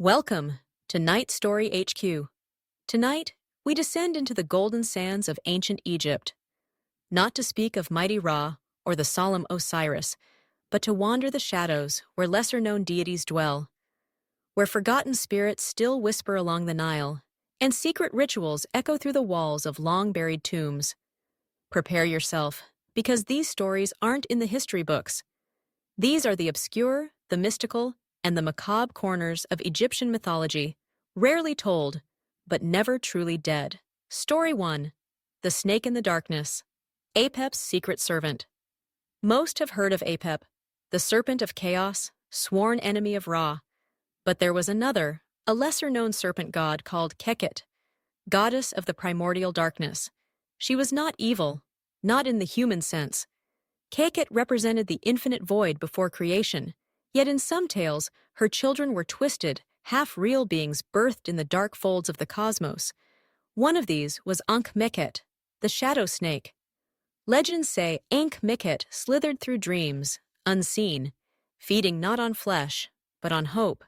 Welcome to Night Story HQ. Tonight, we descend into the golden sands of ancient Egypt, not to speak of mighty Ra or the solemn Osiris, but to wander the shadows where lesser-known deities dwell, where forgotten spirits still whisper along the Nile, and secret rituals echo through the walls of long-buried tombs. Prepare yourself, because these stories aren't in the history books. These are the obscure, the mystical, and the macabre corners of Egyptian mythology, rarely told, but never truly dead. Story 1. The Snake in the Darkness. Apep's Secret Servant. Most have heard of Apep, the serpent of chaos, sworn enemy of Ra. But there was another, a lesser-known serpent god called Keket, goddess of the primordial darkness. She was not evil, not in the human sense. Keket represented the infinite void before creation, yet in some tales, her children were twisted, half-real beings birthed in the dark folds of the cosmos. One of these was Ankh'Mekhet, the shadow snake. Legends say Ankh'Mekhet slithered through dreams, unseen, feeding not on flesh, but on hope.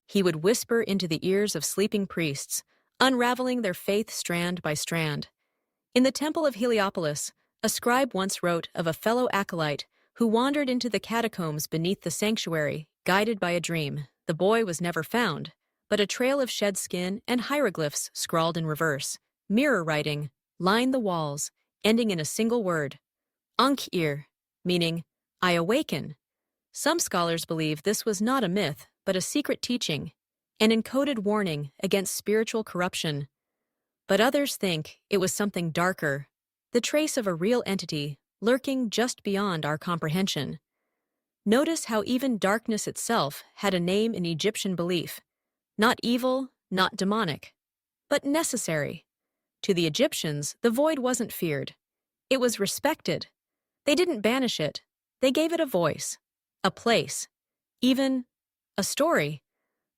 He would whisper into the ears of sleeping priests, unraveling their faith strand by strand. In the Temple of Heliopolis, a scribe once wrote of a fellow acolyte who wandered into the catacombs beneath the sanctuary, guided by a dream. The boy was never found, but a trail of shed skin and hieroglyphs scrawled in reverse, mirror writing, lined the walls, ending in a single word, Ankh'ir, meaning, I awaken. Some scholars believe this was not a myth, but a secret teaching, an encoded warning against spiritual corruption. But others think it was something darker, the trace of a real entity lurking just beyond our comprehension. Notice how even darkness itself had a name in Egyptian belief. Not evil, not demonic, but necessary. To the Egyptians, the void wasn't feared. It was respected. They didn't banish it. They gave it a voice, a place, even a story.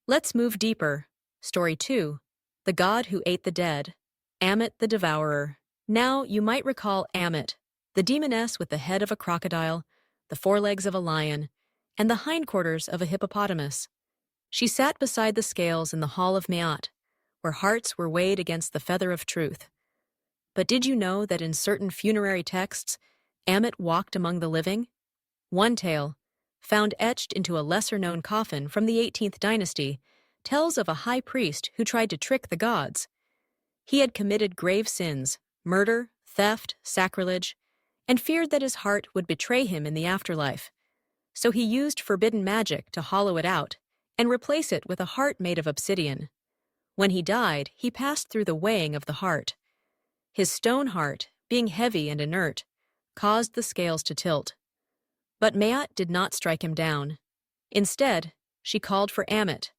Let's move deeper. Story 2. The God Who Ate the Dead. Ammit the Devourer. Now, you might recall Ammit, the demoness with the head of a crocodile, the forelegs of a lion, and the hindquarters of a hippopotamus. She sat beside the scales in the hall of Maat, where hearts were weighed against the feather of truth. But did you know that in certain funerary texts, Ammit walked among the living? One tale, found etched into a lesser-known coffin from the 18th dynasty, tells of a high priest who tried to trick the gods. He had committed grave sins, murder, theft, sacrilege, and feared that his heart would betray him in the afterlife. So he used forbidden magic to hollow it out and replace it with a heart made of obsidian. When he died, he passed through the weighing of the heart. His stone heart, being heavy and inert, caused the scales to tilt. But Maat did not strike him down. Instead, she called for Ammit,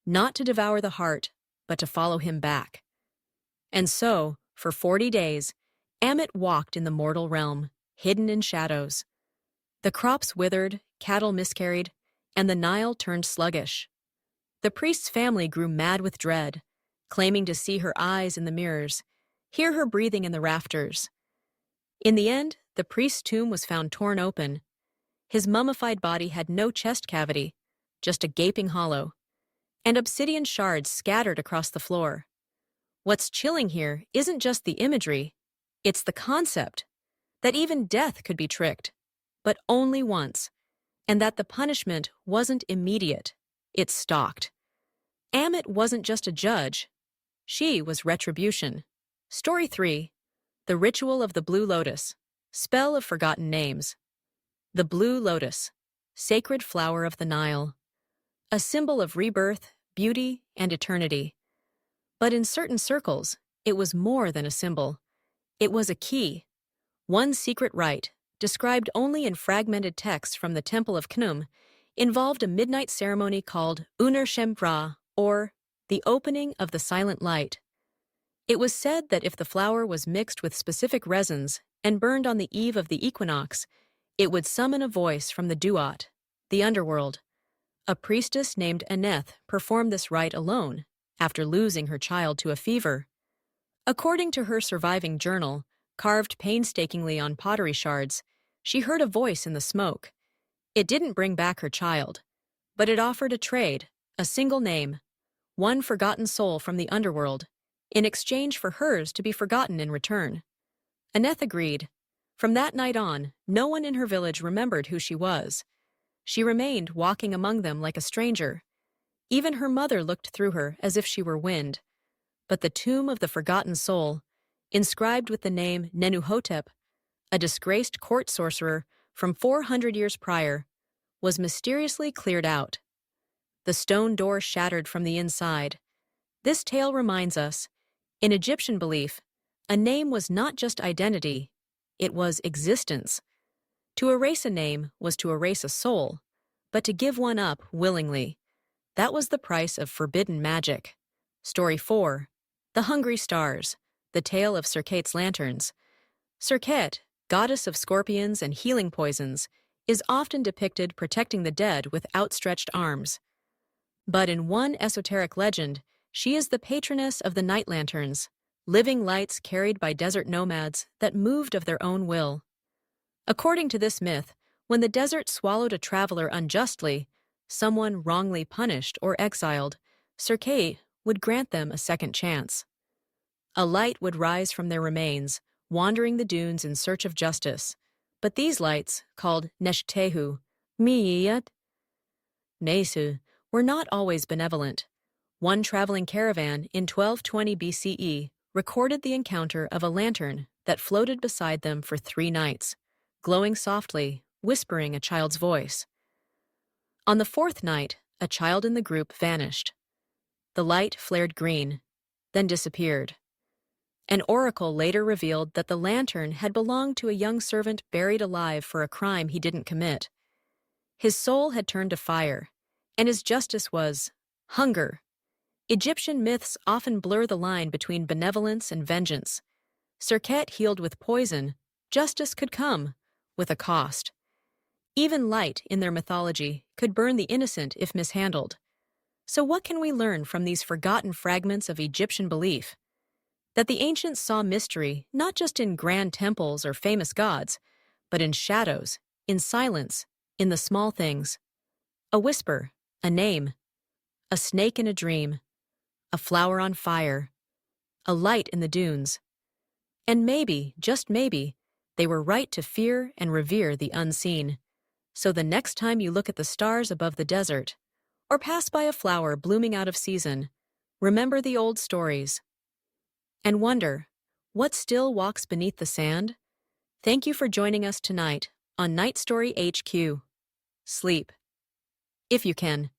not to devour the heart, but to follow him back. And so, for 40 days, Ammit walked in the mortal realm, hidden in shadows. The crops withered, cattle miscarried, and the Nile turned sluggish. The priest's family grew mad with dread, claiming to see her eyes in the mirrors, hear her breathing in the rafters. In the end, the priest's tomb was found torn open. His mummified body had no chest cavity, just a gaping hollow, and obsidian shards scattered across the floor. What's chilling here isn't just the imagery, it's the concept that even death could be tricked, but only once, and that the punishment wasn't immediate, it stalked. Ammit wasn't just a judge, she was retribution. Story 3. The Ritual of the Blue Lotus. Spell of Forgotten Names. The Blue Lotus, sacred flower of the Nile. A symbol of rebirth, beauty, and eternity. But in certain circles, it was more than a symbol. It was a key. One secret rite, described only in fragmented texts from the Temple of Khnum, involved a midnight ceremony called Uner Shemra, or the opening of the silent light. It was said that if the flower was mixed with specific resins and burned on the eve of the equinox, it would summon a voice from the Duat, the underworld. A priestess named Aneth performed this rite alone, after losing her child to a fever. According to her surviving journal, carved painstakingly on pottery shards, she heard a voice in the smoke. It didn't bring back her child, but it offered a trade, a single name, one forgotten soul from the underworld, in exchange for hers to be forgotten in return. Aneth agreed. From that night on, no one in her village remembered who she was. She remained walking among them like a stranger. Even her mother looked through her as if she were wind. But the tomb of the forgotten soul, inscribed with the name Nenuhotep, a disgraced court sorcerer from 400 years prior, was mysteriously cleared out. The stone door shattered from the inside. This tale reminds us, in Egyptian belief, a name was not just identity, it was existence. To erase a name was to erase a soul, but to give one up willingly. That was the price of forbidden magic. Story 4. The Hungry Stars, the tale of Serket's lanterns. Serket, goddess of scorpions and healing poisons, is often depicted protecting the dead with outstretched arms. But in one esoteric legend, she is the patroness of the night lanterns, living lights carried by desert nomads that moved of their own will. According to this myth, when the desert swallowed a traveler unjustly, someone wrongly punished or exiled, Serket would grant them a second chance. A light would rise from their remains, wandering the dunes in search of justice. But these lights, called Neshtehu, Miyat, Nesu, were not always benevolent. One traveling caravan in 1220 BCE recorded the encounter of a lantern that floated beside them for 3 nights, glowing softly, whispering a child's voice. On the 4th night, a child in the group vanished. The light flared green, then disappeared. An oracle later revealed that the lantern had belonged to a young servant buried alive for a crime he didn't commit. His soul had turned to fire, and his justice was hunger. Egyptian myths often blur the line between benevolence and vengeance. Serket healed with poison, justice could come, with a cost. Even light, in their mythology, could burn the innocent if mishandled. So what can we learn from these forgotten fragments of Egyptian belief? That the ancients saw mystery not just in grand temples or famous gods, but in shadows, in silence, in the small things. A whisper, a name, a snake in a dream, a flower on fire, a light in the dunes. And maybe, just maybe, they were right to fear and revere the unseen. So the next time you look at the stars above the desert, or pass by a flower blooming out of season, remember the old stories. And wonder, what still walks beneath the sand? Thank you for joining us tonight on Night Story HQ. Sleep, if you can.